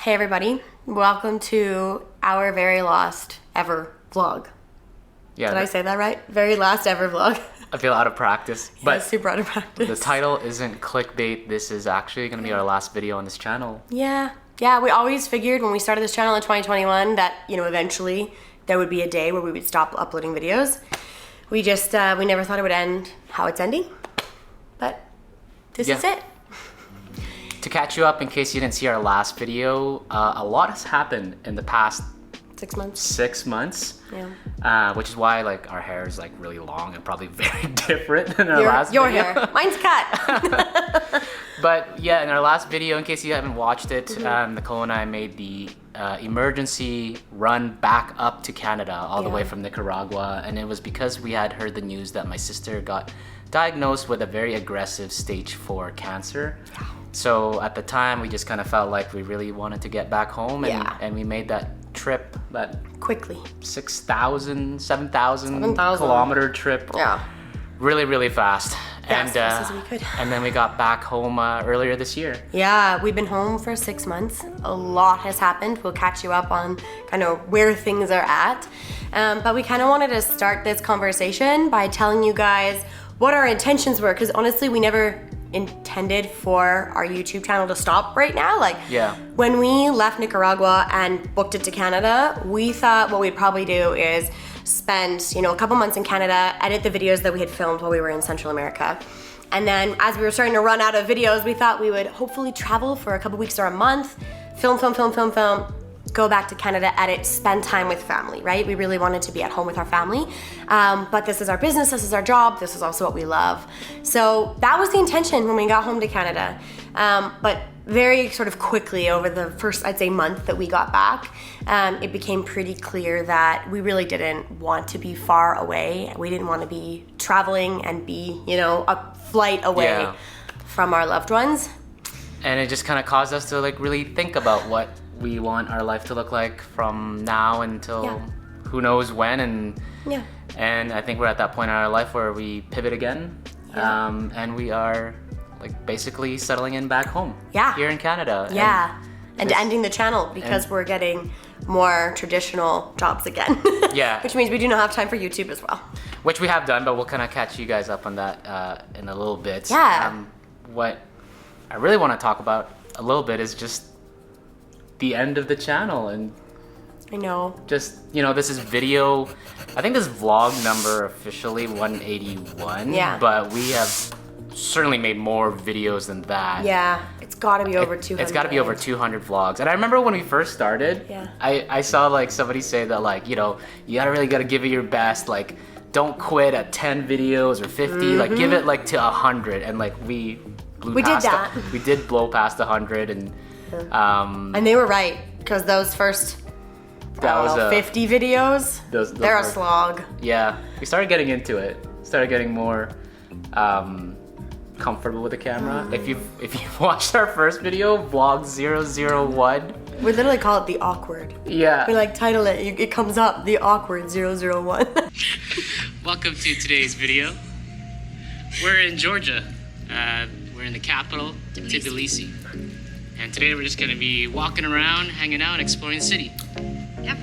Hey everybody, welcome to our very last ever vlog. Yeah, Did I say that right? Very last ever vlog. I feel out of practice. Yeah, But super out of practice. the title isn't clickbait. This is actually going to be our last video on this channel. Yeah, we always figured when we started this channel in 2021 that, eventually there would be a day where we would stop uploading videos. We just, we never thought it would end how it's ending. But this is it. To catch you up, in case you didn't see our last video, a lot has happened in the past 6 months. 6 months. Yeah. Which is why our hair is really long and probably very different than our last your video. hair. Mine's cut. But yeah, in our last video, in case you haven't watched it, Nicole and I made the emergency run back up to Canada, all the way from Nicaragua. And it was because we had heard the news that my sister got diagnosed with a very aggressive stage 4 cancer. Yeah. So at the time, we just kind of felt like we really wanted to get back home, and we made that trip, that Quickly. 7,000 kilometer trip. Yeah. Really, really fast. As fast as we could. And then we got back home earlier this year. Yeah, we've been home for 6 months. A lot has happened. We'll catch you up on kind of where things are at. But we kind of wanted to start this conversation by telling you guys what our intentions were, because honestly, we never intended for our YouTube channel to stop right now. When we left Nicaragua and booked it to Canada, we thought what we'd probably do is spend, a couple months in Canada, edit the videos that we had filmed while we were in Central America. And then as we were starting to run out of videos, we thought we would hopefully travel for a couple weeks or a month, film, go back to Canada, edit, spend time with family, right? We really wanted to be at home with our family. But this is our business, this is our job, this is also what we love. So that was the intention when we got home to Canada. But very sort of quickly over the first, I'd say, month that we got back, it became pretty clear that we really didn't want to be far away. We didn't want to be traveling and be, a flight away from our loved ones. And it just kind of caused us to really think about what we want our life to look like from now until who knows when. And I think we're at that point in our life where we pivot again. And we are basically settling in back home here in Canada. And ending the channel because we're getting more traditional jobs again. Which means we do not have time for YouTube as well. Which we have done, but we'll kind of catch you guys up on that in a little bit. What I really want to talk about a little bit is just the end of the channel. And I know. Just, this is video, I think this is vlog number officially 181. But we have certainly made more videos than that. It's gotta be over 200. It's gotta be over 200 vlogs. And I remember when we first started, I saw somebody say that you gotta give it your best. Don't quit at 10 videos or 50. Give it to 100. And we did that. We did blow past 100 and they were right, because those first 50 videos, they're a slog. Yeah, we started getting into it. Started getting more comfortable with the camera. If you've watched our first video, vlog 001, we literally call it the awkward. We title it. It comes up, the awkward 001. Welcome to today's video. We're in Georgia. We're in the capital, Tbilisi. And today we're just gonna be walking around, hanging out, and exploring the city.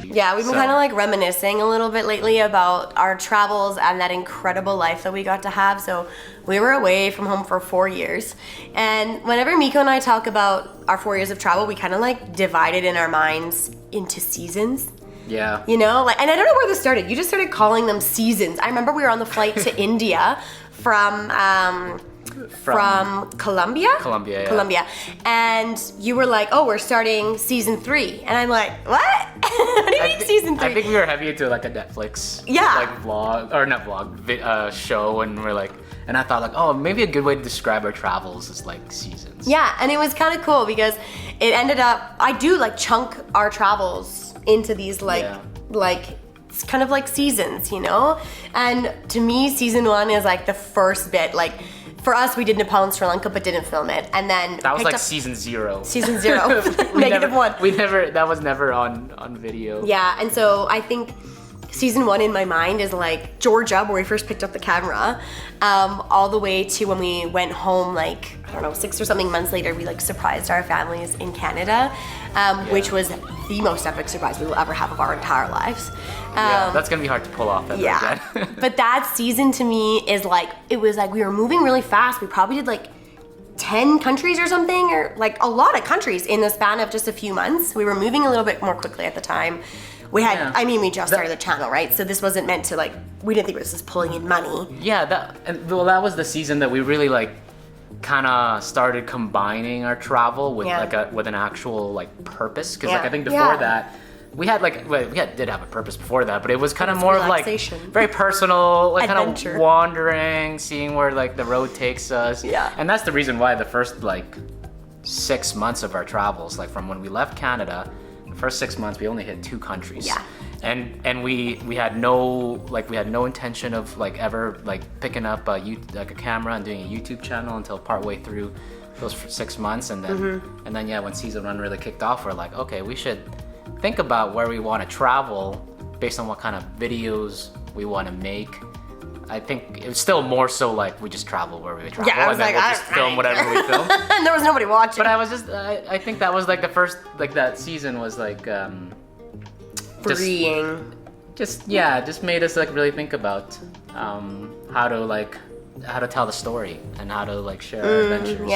Yeah, we've been kind of reminiscing a little bit lately about our travels and that incredible life that we got to have. So we were away from home for 4 years. And whenever Mico and I talk about our 4 years of travel, we kind of divide it in our minds into seasons. Yeah. And I don't know where this started. You just started calling them seasons. I remember we were on the flight to India from Colombia? Colombia. And you were like, oh, we're starting season 3. And I'm like, what? What do you mean season 3? I think we were heavy into a Netflix vlog, or not vlog, show, and we're and I thought oh, maybe a good way to describe our travels is seasons. Yeah, and it was kind of cool because it ended up, I do chunk our travels into these it's kind of seasons, And to me, season 1 is the first bit, for us, we did Nepal and Sri Lanka, but didn't film it, and then that was season 0. Season 0, -1. That was never on video. Yeah, and so I think season 1 in my mind is Georgia, where we first picked up the camera, all the way to when we went home I don't know, 6 or something months later, we like surprised our families in Canada, which was the most epic surprise we will ever have of our entire lives. That's gonna be hard to pull off ever again. But that season to me is like, it was like we were moving really fast. We probably did like 10 countries or something, or like a lot of countries in the span of just a few months. We were moving a little bit more quickly at the time. We had, I mean, we just started the channel, right? So this wasn't meant to like, we didn't think it was just pulling in money. Yeah, that was the season that we really like kind of started combining our travel with with an actual like purpose, because like I think before that we did have a purpose before that, but it was kind of more of like very personal, like kind of wandering, seeing where like the road takes us. And that's the reason why the first like 6 months of our travels, like from when we left Canada, the first 6 months we only hit 2 countries. And we had no intention of like ever like picking up a camera and doing a YouTube channel until partway through those 6 months, and then when season 1 really kicked off, we're like, okay, we should think about where we want to travel based on what kind of videos we want to make. I think it was still more so like we just travel where we travel, and then we'll just film whatever we film. And there was nobody watching. But I was just, I think that was like the first, like that season was like freeing. Just made us like really think about how to tell the story and how to like share our adventures.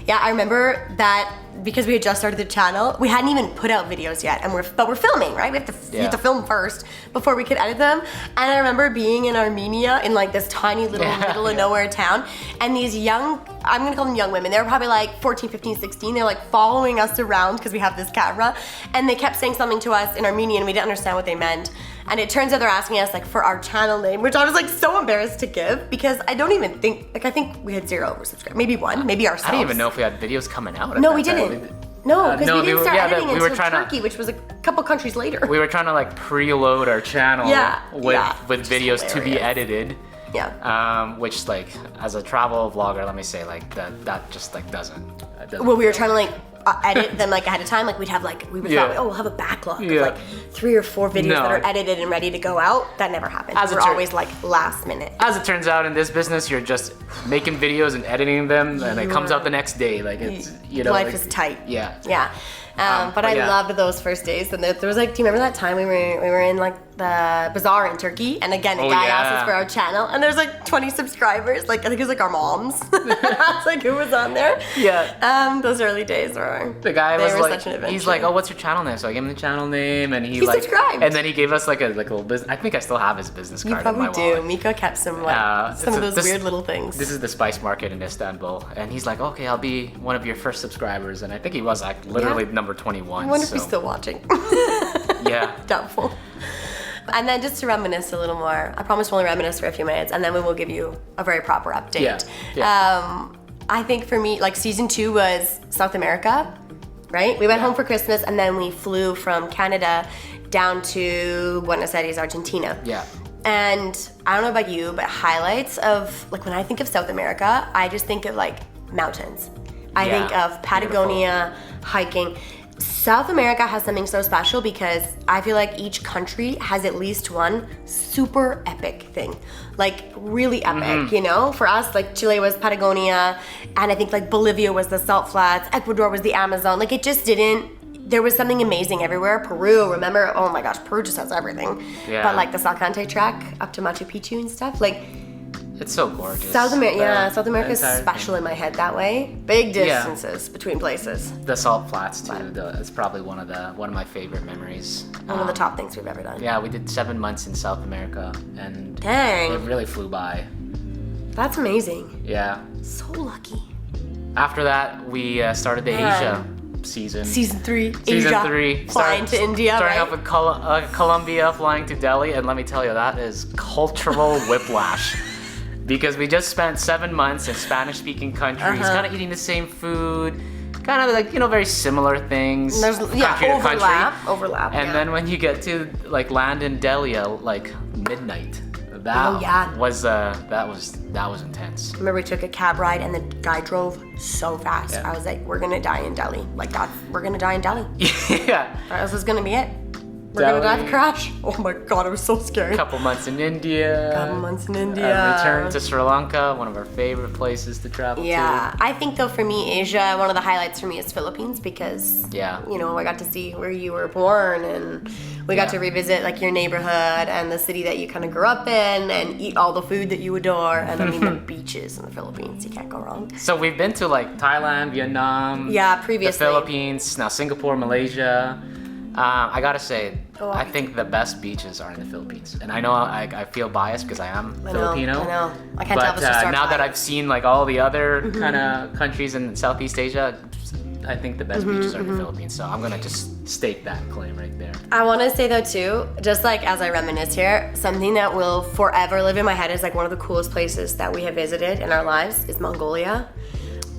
Yeah, I remember that because we had just started the channel, we hadn't even put out videos yet, and we're filming, right? We have to film first before we could edit them. And I remember being in Armenia in like this tiny little middle of nowhere town, and these young, I'm gonna call them young women, they were probably like 14, 15, 16, they're like following us around because we have this camera, and they kept saying something to us in Armenian and we didn't understand what they meant. And it turns out they're asking us like for our channel name, which I was like so embarrassed to give, because I don't even think, like I think we had 0 subscribers, maybe 1, maybe ourselves. I didn't even know if we had videos coming out. No, we didn't. No, because we didn't start editing we were until Turkey, which was a couple countries later. We were trying to like preload our channel with videos to be edited. Which like as a travel vlogger, let me say like that just like doesn't. Well, we were trying to like edit them like ahead of time. Like we would thought, we'll have a backlog of like 3 or 4 videos that are edited and ready to go out. That never happened. We're always like last minute. As it turns out, in this business, you're just making videos and editing them, and it comes out the next day. Like it's life is tight. Yeah. But I loved those first days. And there was like, do you remember that time we were in like the bazaar in Turkey? And again, a guy asked us for our channel, and there's like 20 subscribers. Like I think it was like our moms. That's like who was on there. Those early days were. The guy was like, such an adventure. he's like, oh, what's your channel name? So I gave him the channel name, and he like subscribed. And then he gave us like a little business. I think I still have his business card. You probably in my wallet. do. Mico kept some of those weird little things. This is the spice market in Istanbul, and he's like, okay, I'll be one of your first subscribers, and I think he was like literally number 21. I wonder if he's still watching. Doubtful. And then just to reminisce a little more, I promise we'll only reminisce for a few minutes, and then we will give you a very proper update. I think for me, like season 2 was South America, right? We went home for Christmas, and then we flew from Canada down to Buenos Aires, Argentina. And I don't know about you, but highlights of, like when I think of South America, I just think of like mountains. I think of Patagonia, hiking. South America has something so special because I feel like each country has at least one super epic thing. Like really epic, you know? For us, like Chile was Patagonia, and I think like Bolivia was the Salt Flats, Ecuador was the Amazon. Like it just didn't, there was something amazing everywhere. Peru, remember? Oh my gosh, Peru just has everything. But like the Salcante track up to Machu Picchu and stuff, like it's so gorgeous. South America is special in my head that way. Big distances between places. The Salt Flats too. It's probably one of my favorite memories. One of the top things we've ever done. Yeah, we did 7 months in South America, and it really flew by. That's amazing. Yeah. So lucky. After that, we started the Asia season. Season 3. Season Asia. 3. Flying to India, starting off with Colombia, flying to Delhi, and let me tell you, that is cultural whiplash. Because we just spent 7 months in Spanish-speaking countries, kind of eating the same food, kind of like, very similar things. There's overlap. And then when you get to like land in Delhi, like midnight, that was intense. Remember we took a cab ride and the guy drove so fast. I was like, we're gonna die in Delhi. Like we're gonna die in Delhi. This is gonna be it. We're gonna die of a crash. Oh my god, it was so scary. Couple months in India. Return to Sri Lanka, one of our favorite places to travel to. Yeah, I think though for me, Asia, one of the highlights for me is Philippines because you know, I got to see where you were born and we got to revisit like your neighborhood and the city that you kind of grew up in and eat all the food that you adore. And I mean the beaches in the Philippines, you can't go wrong. So we've been to like Thailand, Vietnam, previously. the Philippines, now Singapore, Malaysia. I gotta say, I think the best beaches are in the Philippines, and I know I feel biased because I am Filipino. I know. I can't tell if it's just our now that bias. I've seen like all the other kind of countries in Southeast Asia, I think the best beaches are in the Philippines. So I'm gonna just stake that claim right there. I want to say though too, just like as I reminisce here, something that will forever live in my head is like one of the coolest places that we have visited in our lives is Mongolia.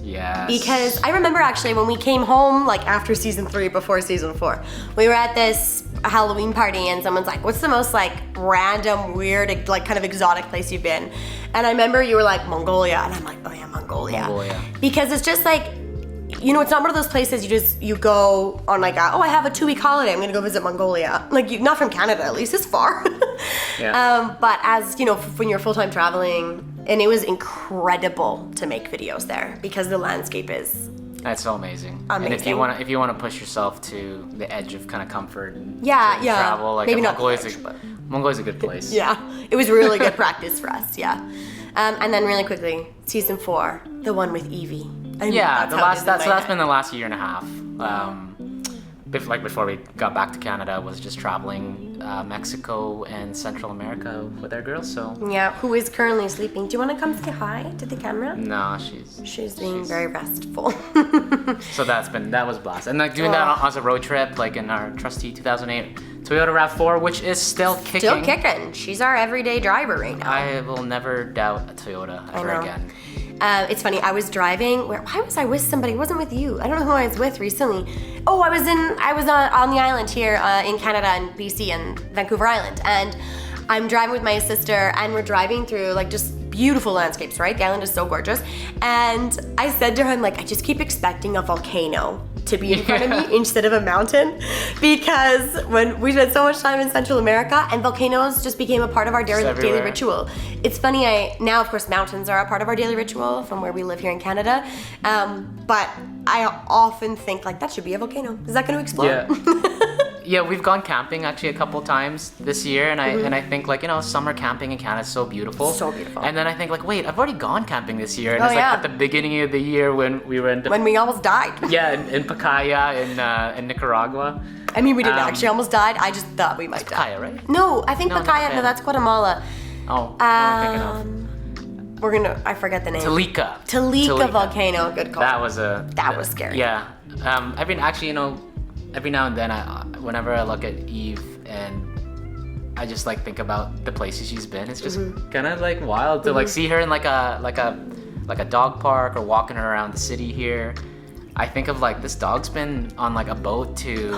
Yes. Because I remember actually when we came home, like after season 3, before season 4, we were at this Halloween party and someone's like, what's the most like random, weird, like kind of exotic place you've been? And I remember you were like, Mongolia. And I'm like, oh yeah, Mongolia. Because it's just like, you know, it's not one of those places you go on like, I have a 2-week holiday, I'm gonna go visit Mongolia. Like, not from Canada, at least, it's far. But as, you know, when you're full-time traveling, and it was incredible to make videos there because the landscape is that's so amazing. And if you want to push yourself to the edge of kind of comfort and travel, like maybe not Mongolia's a good place. Yeah, it was really good practice for us. Yeah, and then really quickly, season 4, the one with Evie. That's been the last year and a half. Before we got back to Canada, was just traveling Mexico and Central America with our girls. So yeah, who is currently sleeping? Do you want to come say hi to the camera? No, she's being very restful. So that was blast, and like doing that as a road trip, like in our trusty 2008 Toyota RAV4, which is still kicking. Still kicking. She's our everyday driver right now. I will never doubt a Toyota ever again. It's funny, I was driving, why was I with somebody? It wasn't with you. I don't know who I was with recently. Oh, I was on the island here in Canada and BC and Vancouver Island. And I'm driving with my sister and we're driving through like just beautiful landscapes, right? The island is so gorgeous. And I said to her, like, I just keep expecting a volcano to be in front of me instead of a mountain, because when we spent so much time in Central America and volcanoes just became a part of our daily ritual. It's funny, now of course mountains are a part of our daily ritual from where we live here in Canada, but I often think like that should be a volcano. Is that going to explode? Yeah. Yeah, we've gone camping actually a couple times this year, and I think like, you know, summer camping in Canada is so beautiful. So beautiful. And then I think like, wait, I've already gone camping this year, and it's like at the beginning of the year when we were when we almost died. Yeah, in Pacaya in Nicaragua. I mean, we didn't actually almost died. I just thought we might die. Pacaya, right? No, I think Pacaya. No, that's Guatemala. Oh, I'm thinking of. I forget the name. Talika volcano. Good call. That was scary. Yeah. I mean, actually, you know, every now and then, whenever I look at Eve and I just like think about the places she's been, it's just kind of like wild to like see her in like a dog park or walking her around the city here. I think of like, this dog's been on like a boat to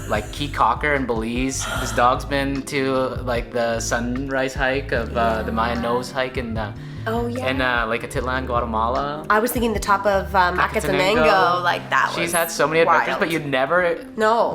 like Key Cocker in Belize. This dog's been to like the sunrise hike of the Mayan Nose hike in Lake Atitlan, Guatemala. I was thinking the top of Acatenango, like that was She's had so many adventures, but you'd never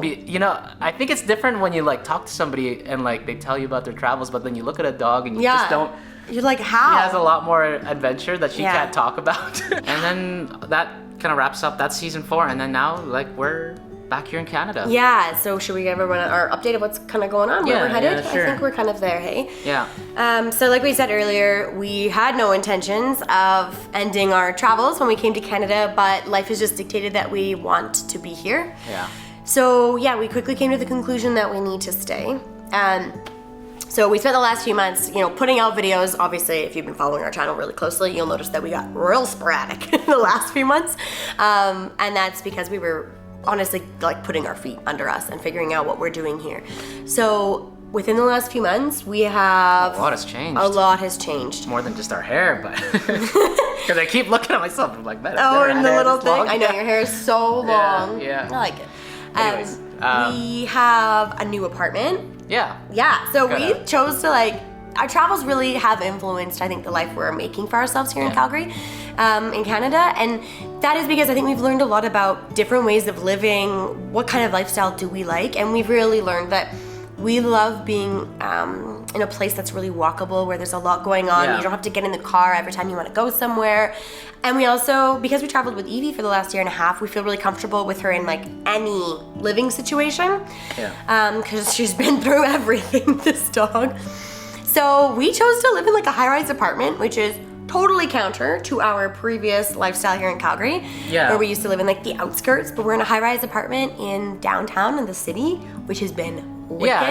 you know, I think it's different when you like talk to somebody and like they tell you about their travels, but then you look at a dog and you just don't. You're like, how? She has a lot more adventure that she can't talk about. And then that kind of wraps up that season 4, and then now like we're back here in Canada. Yeah, so should we give everyone our update of what's kind of going on, where we're headed? Yeah, sure. I think we're kind of there, hey? Yeah. So like we said earlier, we had no intentions of ending our travels when we came to Canada, but life has just dictated that we want to be here. Yeah. So yeah, we quickly came to the conclusion that we need to stay. So we spent the last few months, you know, putting out videos. Obviously, if you've been following our channel really closely, you'll notice that we got real sporadic in the last few months. And that's because we were honestly like putting our feet under us and figuring out what we're doing here. So within the last few months, we have... A lot has changed. A lot has changed. More than just our hair, but... Because I keep looking at myself, I'm like, man, and the little thing. I know, your hair is so long. Yeah. I like it. Anyways, we have a new apartment. Yeah. So we chose to like, our travels really have influenced, I think, the life we're making for ourselves here in Calgary, in Canada. And that is because I think we've learned a lot about different ways of living, what kind of lifestyle do we like, and we've really learned that we love being in a place that's really walkable, where there's a lot going on. Yeah. You don't have to get in the car every time you want to go somewhere. And we also, because we traveled with Evie for the last year and a half, we feel really comfortable with her in like any living situation. Yeah. Because she's been through everything, this dog. So we chose to live in like a high-rise apartment, which is totally counter to our previous lifestyle here in Calgary, where we used to live in like the outskirts, but we're in a high-rise apartment in downtown in the city, which has been wicked. Yeah,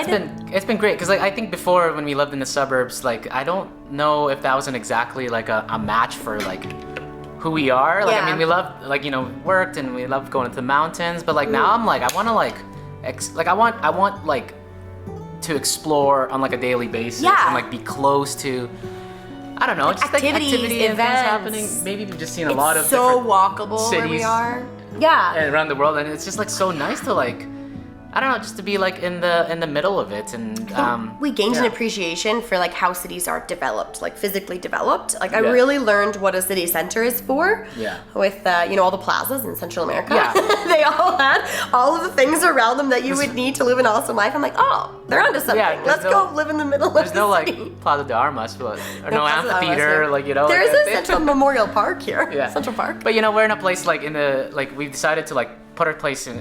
it's been great, because like I think before, when we lived in the suburbs, like I don't know if that wasn't exactly like a match for like who we are. Like, I mean, we love, like, you know, worked and we love going to the mountains, but like now I'm like, I want to like I want like to explore on like a daily basis and like be close to, I don't know, like just activities, like activity and things events happening. Maybe we've just seen a lot of so different walkable cities where we are. Yeah. around the world, and it's just like so nice to like, I don't know, just to be like in the middle of it. And we gained an appreciation for like how cities are developed, like physically developed. Like I really learned what a city center is for. Yeah. With you know, all the plazas in Central America. Yeah. They all had all of the things around them that you would need to live an awesome life. I'm like, oh, they're onto something. Yeah, Let's go live in the middle of the There's no like city. Plaza de Armas, but, or no Plaza de Armas, amphitheater, yeah. like, you know. There like is a Central Memorial Park here. Yeah. Central Park. But you know, we're in a place like in the, like we've decided to like put ourselves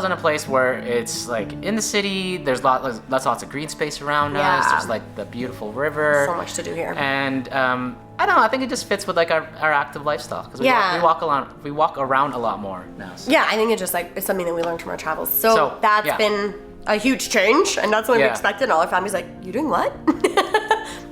in a place where it's like in the city. There's lots of green space around us. There's like the beautiful river. So much to do here. And I don't know. I think it just fits with like our active lifestyle, because we walk around a lot more now. So. Yeah, I think it just like it's something that we learned from our travels. So that's been a huge change, and that's what we expected. And all our family's like, "You doing what?"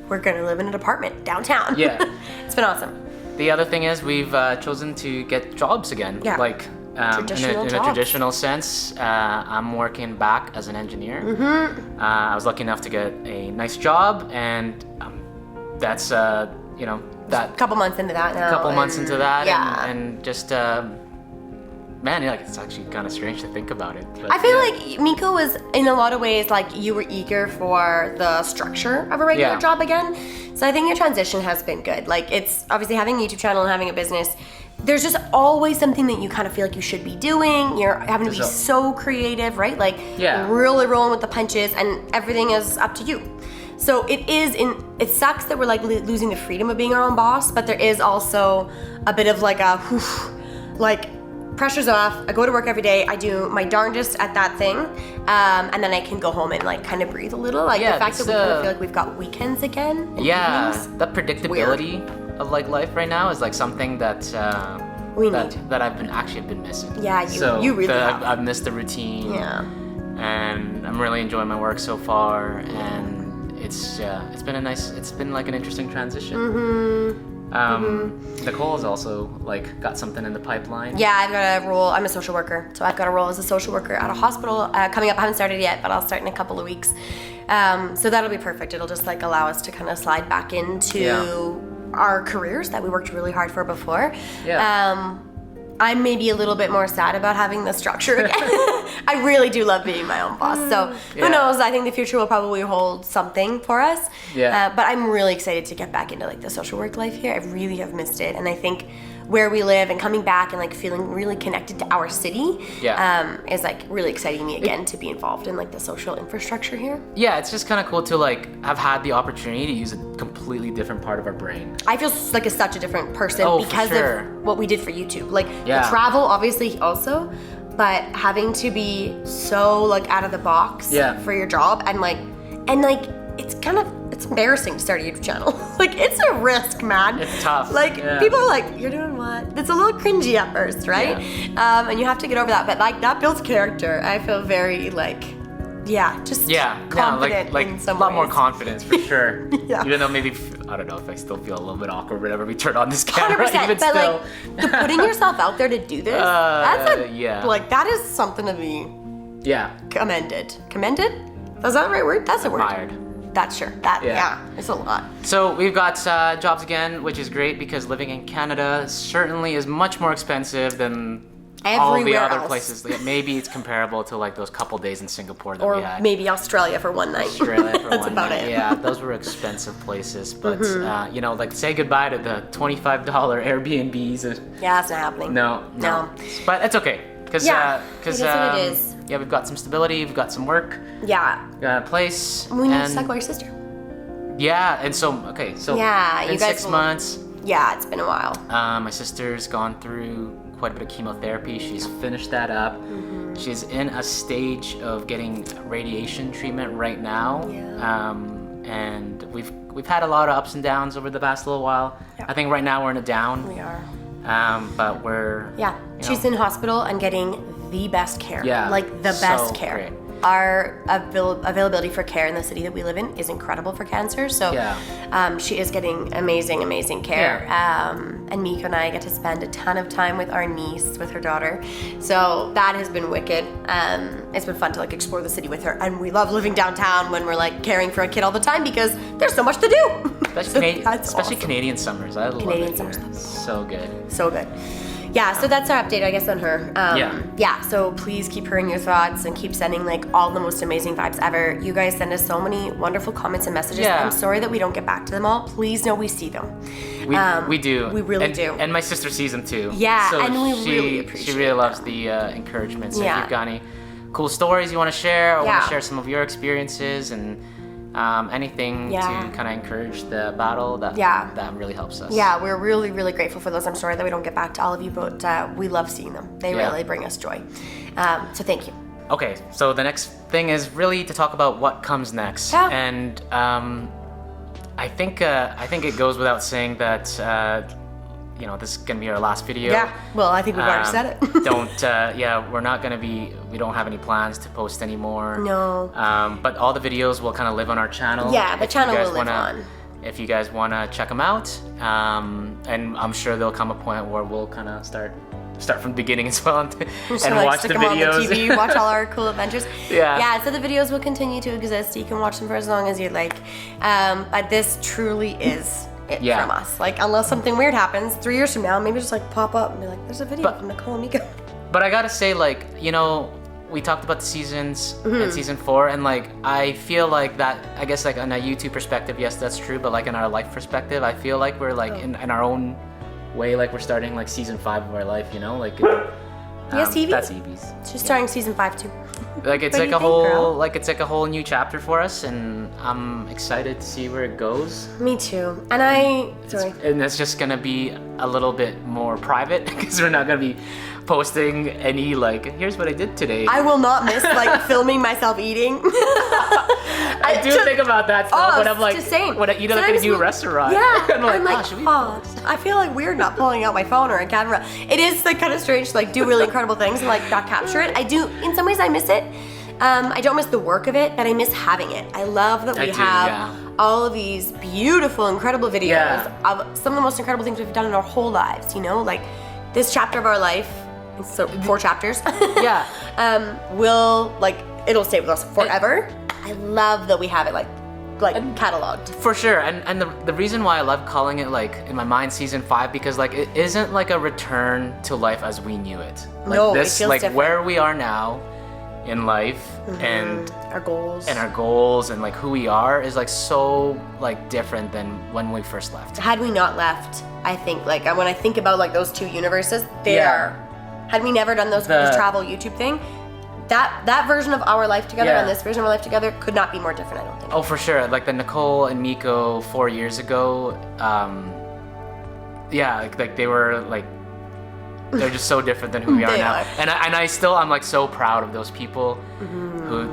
We're gonna live in an apartment downtown. Yeah, it's been awesome. The other thing is we've chosen to get jobs again. Yeah. Like in a traditional sense. I'm working back as an engineer. Mm-hmm. I was lucky enough to get a nice job, and that's you know, that a couple months into that now. And just man, like it's actually kind of strange to think about it. But, I feel like Mico was in a lot of ways like you were eager for the structure of a regular job again. So I think your transition has been good. Like, it's obviously having a YouTube channel and having a business. There's just always something that you kind of feel like you should be doing. You're having to be so creative, right? Like, really rolling with the punches, and everything is up to you. So it sucks that we're like losing the freedom of being our own boss, but there is also a bit of like pressure's off. I go to work every day. I do my darndest at that thing, and then I can go home and like kind of breathe a little. Like the fact that we kind of feel like we've got weekends again. And evenings, that predictability of like life right now is like something that that I've been missing. Yeah, you really have. I've missed the routine. Yeah, and I'm really enjoying my work so far, and it's been like an interesting transition. Mm-hmm. Nicole has also like got something in the pipeline. Yeah, I've got a role. I'm a social worker, so I've got a role as a social worker at a hospital coming up. I haven't started yet, but I'll start in a couple of weeks. So that'll be perfect. It'll just like allow us to kind of slide back into our careers that we worked really hard for before. Yeah. I'm maybe a little bit more sad about having the structure again. I really do love being my own boss. So who knows? I think the future will probably hold something for us. Yeah. But I'm really excited to get back into like the social work life here. I really have missed it, and I think where we live and coming back and like feeling really connected to our city is like really exciting me again to be involved in like the social infrastructure here. Yeah, it's just kind of cool to like have had the opportunity to use a completely different part of our brain. I feel like such a different person because of what we did for YouTube. Like the travel obviously also, but having to be so like out of the box for your job and like it's embarrassing to start a YouTube channel. Like, it's a risk, man. It's tough. Like, people are like, you're doing what? It's a little cringy at first, right? Yeah. And you have to get over that. But, like, that builds character. I feel very, like, confident like in some a lot ways. more confidence, for sure. Even though maybe, I don't know, if I still feel a little bit awkward whenever we turn on this camera. 100%. Even but, still. like, the putting yourself out there to do this, like, that is something to be commended. Commended? Is that the right word? That's a word. Admired. That's sure. It's a lot. So we've got jobs again, which is great because living in Canada certainly is much more expensive than all the other places. Maybe it's comparable to like those couple days in Singapore that we had. Or maybe Australia for one night. That's about it. Yeah, those were expensive places. But, you know, like say goodbye to the $25 Airbnbs. Yeah, that's not happening. No. But it's okay. Because it is what it is. yeah, we've got some stability, we've got some work, Yeah. we got a place. We need to talk about your sister. Yeah, and so, okay, so Yeah, in you guys 6 months. Yeah, it's been a while. My sister's gone through quite a bit of chemotherapy. She's finished that up. She's in a stage of getting radiation treatment right now. Yeah. And we've had a lot of ups and downs over the past little while. Yeah. I think right now we're in a down. We are. But we're... Yeah, she's in hospital and getting the best care. Yeah, like the best so care. great. Our availability for care in the city that we live in is incredible for cancer. So she is getting amazing care. Yeah. And Mico and I get to spend a ton of time with our niece, with her daughter. So that has been wicked. It's been fun to like explore the city with her. And we love living downtown when we're like caring for a kid all the time because there's so much to do. Especially, That's especially awesome. Canadian summers. I love Canadian it summers. here. So good. So good. Yeah, so that's our update, I guess, on her. Yeah, so please keep her in your thoughts and keep sending like all the most amazing vibes ever. You guys send us so many wonderful comments and messages. Yeah. I'm sorry that we don't get back to them all. Please know we see them. We do. We really do. And my sister sees them too. Yeah, so and we she, really appreciate She really loves the encouragement. So Yeah. if you've got any cool stories you want to share or want Yeah. to share some of your experiences and anything Yeah. to kind of encourage the battle, that really helps us. Yeah, we're really grateful for those. I'm sorry that we don't get back to all of you, but we love seeing them. They really bring us joy. So thank you. Okay, so the next thing is really to talk about what comes next. Yeah. And I think it goes without saying that this is gonna be our last video. Yeah, well, I think we've already said it. We're not gonna we don't have any plans to post anymore. No. But all the videos will kind of live on our channel. Yeah, the if you channel guys will live wanna- on. If you guys wanna check them out, and I'm sure there'll come a point where we'll kind of start from the beginning as well and watch the stick them videos. on the TV, watch all our cool adventures. Yeah. So the videos will continue to exist. You can watch them for as long as you'd like. But this truly is it from us. Like, unless something weird happens 3 years from now, maybe just like pop up and be like, there's a video from Nicole and Mico. But I gotta say, like, we talked about the seasons in season 4, and like I feel like that, I guess, like on a YouTube perspective, yes, that's true, but like in our life perspective, I feel like we're like in our own way, like we're starting like season 5 of our life, like Yes, Evie? that's Evie's. She's starting season 5 too. Like it's What do like you a think, whole girl? like it's like a whole new chapter for us, and I'm excited to see where it goes. Me too. And And it's just gonna be a little bit more private because we're not gonna be posting any like, here's what I did today. I will not miss like filming myself eating. I do think about that stuff when I'm like, it's the same. when I eat at like a Sometimes new restaurant. Yeah, I'm like, I'm like, should we post? I feel like weird not pulling out my phone or a camera. It is like kind of strange to like do really incredible things and like not capture it. I do, in some ways I miss it. I don't miss the work of it, but I miss having it. I love that we have all of these beautiful, incredible videos of some of the most incredible things we've done in our whole lives, like this chapter of our life, so 4 chapters. It'll stay with us forever. I love that we have it like cataloged. For sure, and the reason why I love calling it like in my mind season 5, because like it isn't like a return to life as we knew it. Like No, this, it feels like different. where we are now in life and Our goals. our goals and like who we are is like so like different than when we first left. Had we not left, I think like when I think about like those 2 universes, had we never done this travel YouTube thing, that version of our life together and this version of our life together could not be more different, I don't think. Oh, for sure. Like the Nicole and Mico 4 years ago, like they were like, they're just so different than who we are now. And I'm like so proud of those people who,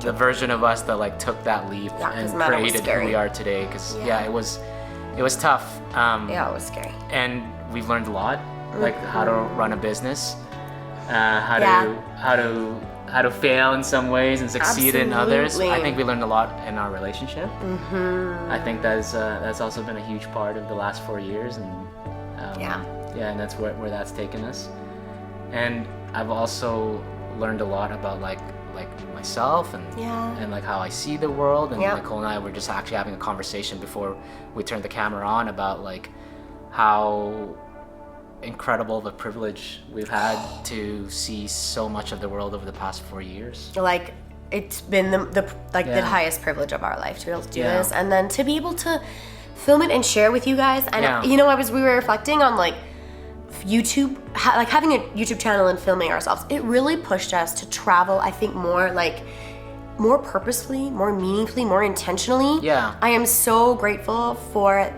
the version of us that like took that leap and created who we are today. Because it was tough. It was scary. And we've learned a lot, like how to run a business, how to fail in some ways and succeed in others. I think we learned a lot in our relationship. I think that's also been a huge part of the last 4 years, and and that's where that's taken us. And I've also learned a lot about like myself and like how I see the world. And Nicole and I were just actually having a conversation before we turned the camera on about like how incredible of a privilege we've had to see so much of the world over the past 4 years. Like it's been the highest privilege of our life to be able to do this, and then to be able to film it and share with you guys. And we were reflecting on like YouTube, like having a YouTube channel and filming ourselves, it really pushed us to travel, I think, more purposefully, more meaningfully, more intentionally. Yeah. I am so grateful for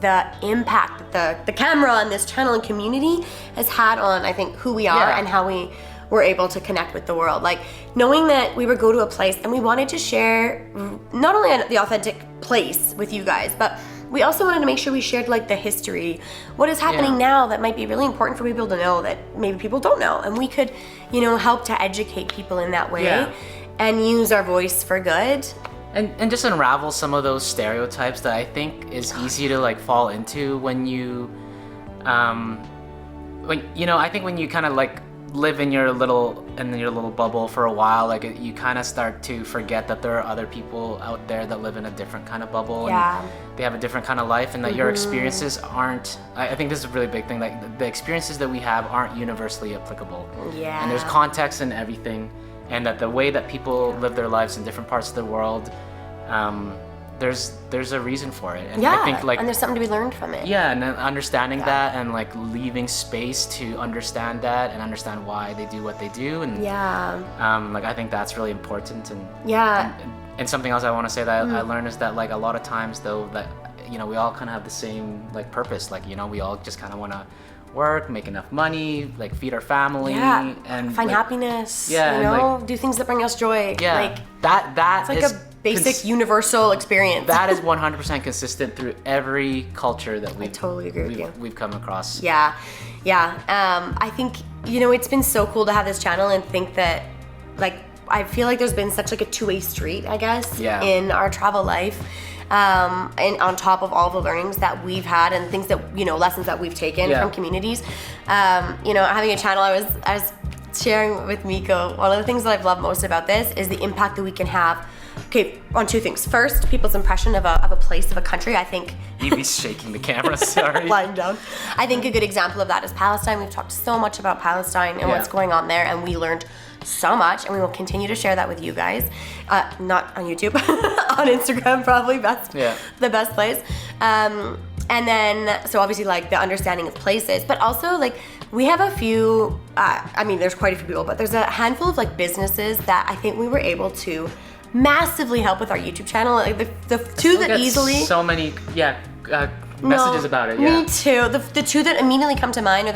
the impact that the camera and this channel and community has had on, I think, who we are and how we were able to connect with the world. Like knowing that we would go to a place and we wanted to share not only the authentic place with you guys, but we also wanted to make sure we shared like the history, what is happening now that might be really important for people to know that maybe people don't know, and we could, you know, help to educate people in that way and use our voice for good. And just unravel some of those stereotypes that I think is easy to like fall into when you, I think when you kind of like live in your little bubble for a while, like you kind of start to forget that there are other people out there that live in a different kind of bubble and they have a different kind of life, and that your experiences aren't, I think this is a really big thing, like the experiences that we have aren't universally applicable. And there's context in everything, and that the way that people live their lives in different parts of the world, there's a reason for it, and I think like, and there's something to be learned from it. And understanding that, and like leaving space to understand that and understand why they do what they do, and like I think that's really important. And something else I want to say that I learned is that like a lot of times though, that we all kind of have the same like purpose, like we all just kind of want to work, make enough money, like feed our family, and find like, happiness, like, do things that bring us joy. Like that it's like is a basic universal experience. That is 100% consistent through every culture that I totally agree with you. We've come across. I think it's been so cool to have this channel and think that, like, I feel like there's been such like a two-way street, I guess, in our travel life. And on top of all the learnings that we've had and things that, lessons that we've taken from communities, having a channel, I was sharing with Mico, one of the things that I've loved most about this is the impact that we can have, on two things. First, people's impression of a place, of a country. I think Evie's shaking the camera, sorry. Lying down. I think a good example of that is Palestine. We've talked so much about Palestine and what's going on there, and we learned so much, and we will continue to share that with you guys. Not on YouTube, on Instagram, probably the best place. And then, so obviously, like, the understanding of places, but also, like, we have a few, there's quite a few people, but there's a handful of, like, businesses that I think we were able to massively help with our YouTube channel. Like, the two that easily... So many, messages about it, Me too. The two that immediately come to mind are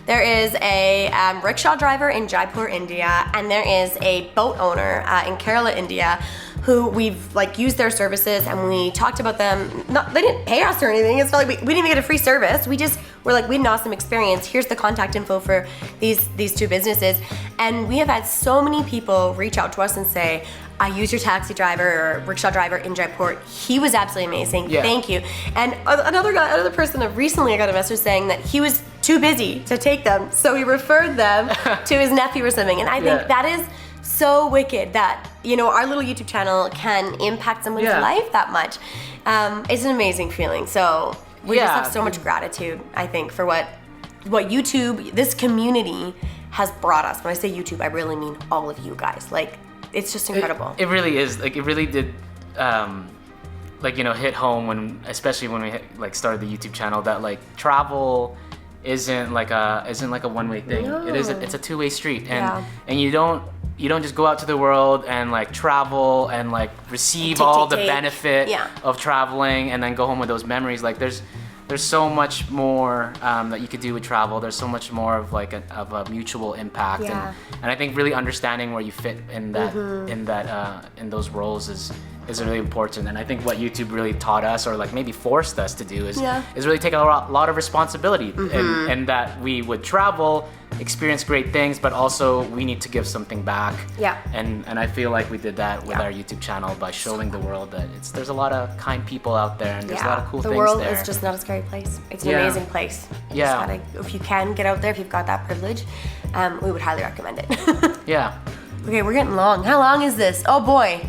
there is a rickshaw driver in Jaipur, India, and there is a boat owner in Kerala, India, who we've like used their services, and we talked about them. They didn't pay us or anything. It's not like we didn't even get a free service. We just were like, we had an awesome experience. Here's the contact info for these two businesses. And we have had so many people reach out to us and say, I used your taxi driver or rickshaw driver in Jaipur. He was absolutely amazing. Thank you. And another person recently I got a message saying that he was too busy to take them, so he referred them to his nephew or something. And I think that is so wicked that our little YouTube channel can impact someone's life that much. It's an amazing feeling. So we just have so much gratitude, I think, for what YouTube, this community, has brought us. When I say YouTube, I really mean all of you guys. Like, it's just incredible. It really is. Like, it really did, hit home especially when we started the YouTube channel, that like travel isn't like a one-way thing. No. It's a two-way street, and you don't just go out to the world and like travel and like receive all the benefit of traveling and then go home with those memories. Like there's so much more that you could do with travel. There's so much more of like a mutual impact, and I think really understanding where you fit in that in those roles is really important. And I think what YouTube really taught us, or like maybe forced us to do, is really take a lot of responsibility in that we would travel, experience great things, but also we need to give something back. And I feel like we did that with our YouTube channel by showing the world that there's a lot of kind people out there, and there's a lot of cool things there. The world is just not a scary place. It's an amazing place. If you can get out there, if you've got that privilege, we would highly recommend it. Okay, we're getting long. How long is this? Oh boy.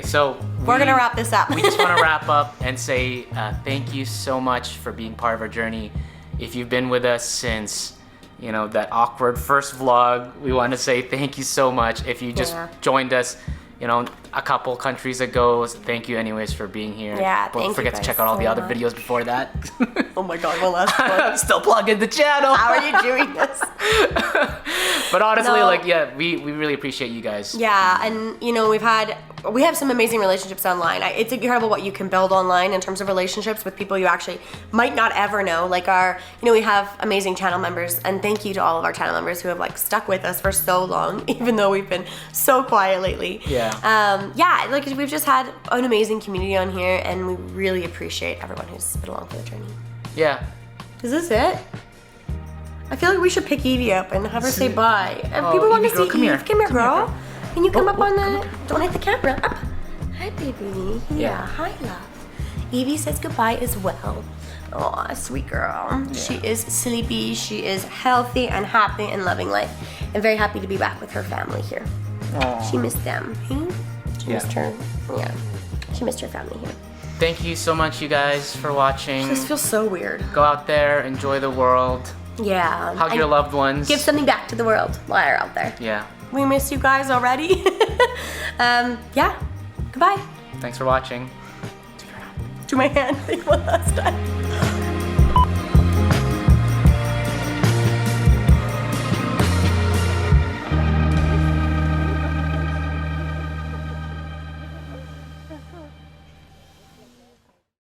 So we're gonna wrap this up. We just want to wrap up and say thank you so much for being part of our journey. If you've been with us since that awkward first vlog, we want to say thank you so much. If you just joined us, you know, a couple countries ago. Thank you anyways for being here. Yeah, Don't forget to check out all the other videos before that. Oh my god, one last one. I'm still plugging the channel. How are you doing this? But honestly, like, yeah, we really appreciate you guys. Yeah, and you know, we have some amazing relationships online. It's incredible what you can build online in terms of relationships with people you actually might not ever know. Like we have amazing channel members, and thank you to all of our channel members who have like stuck with us for so long, even though we've been so quiet lately. Yeah. Yeah, like we've just had an amazing community on here, and we really appreciate everyone who's been along for the journey. Yeah. Is this it? I feel like we should pick Evie up and have her say bye. And people want to see come here. Eve. Come here, girl. Can you come up on come the... Don't hit the camera. Up. Hi, baby. Yeah. Hi, love. Evie says goodbye as well. Oh, sweet girl. Yeah. She is sleepy. She is healthy and happy and loving life. And very happy to be back with her family here. Aww. She missed them. She missed her. Yeah. She missed her family here. Thank you so much, you guys, for watching. This feels so weird. Go out there, enjoy the world. Yeah. Hug your loved ones. Give something back to the world while you're out there. Yeah. We miss you guys already. Yeah. Goodbye. Thanks for watching. Do my hand thing one last time.